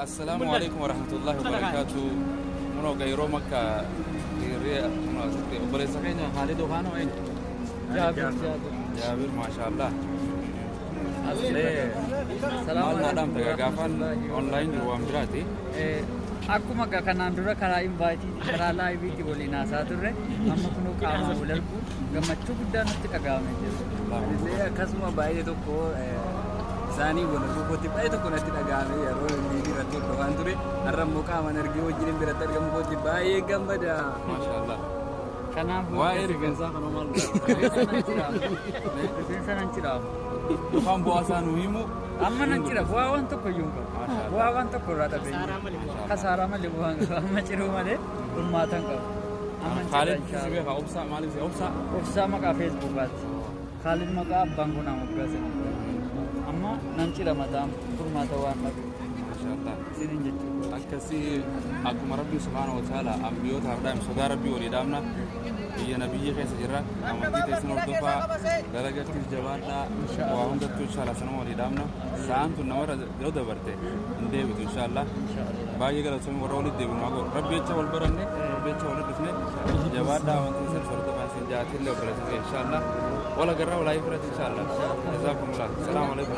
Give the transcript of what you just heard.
السلام عليكم ورحمة الله وبركاته. منو غيرو مكة غيري منو بريسا كينيا خالد وخانو اين جابر ما شاء الله. سلام عليكم. تغافان اونلاين جوام جراتي. akkuma kanaan dura karaa invaayitii karaa laayiviitti waliin haasaa turre amma kunuu qaamaan wal arguu gammachuu guddaa nutti dhaga'amee jira. Illee akkasuma baay'ee tokko isaanii wal arguutti baay'ee tokko natti dhaga'amee yeroo inni biratti hordofaan ture har'a immoo qaamaan argee wajjin biratti argamu kootti baay'ee gammada. Maashaallah. Kanaaf waa'ee rifeensaa kanoo maal rifeensa nan ciraa dhufaan bu'aasaa nu himu amma nan cira bu'aa waan tokko iyyuu hin qabu bu'aa waan tokko irraa dhabe kasaaraa malee bu'aan qabu amma ciruu malee dhummaatan qabu. Khalid si beekaa obsaa maaliif si obsaa? Obsaa maqaa feesbuukaatti Khalid maqaa abbaan kun nama obgaasani amma nan cira mataan dhummaata waan dhabe. Maashaallah. Sinin jechuudha. Akkasii akkuma rabbi subhaanahu wa ta'ala ambiyootaaf dhaam sodaa rabbii walii dhaamna biyya nabiyyi keessa jirra amantii teessan hordofaa dalagattiif jabaadhaa waa hundattuu inshaallah sanuma walii dhaamna sa'aan tun namarra yoo dabarte hin deebitu inshaallah baay'ee galatoomii warra walitti deebinu haa rabbi jecha wal baranne rabbi jecha wal dhufne jabaadhaa amantii teessan hordofaa isin jaatillee obboleessa inshaallah wala garraa walaa ifirratti inshaallah jazaakumullah salaamu alaikum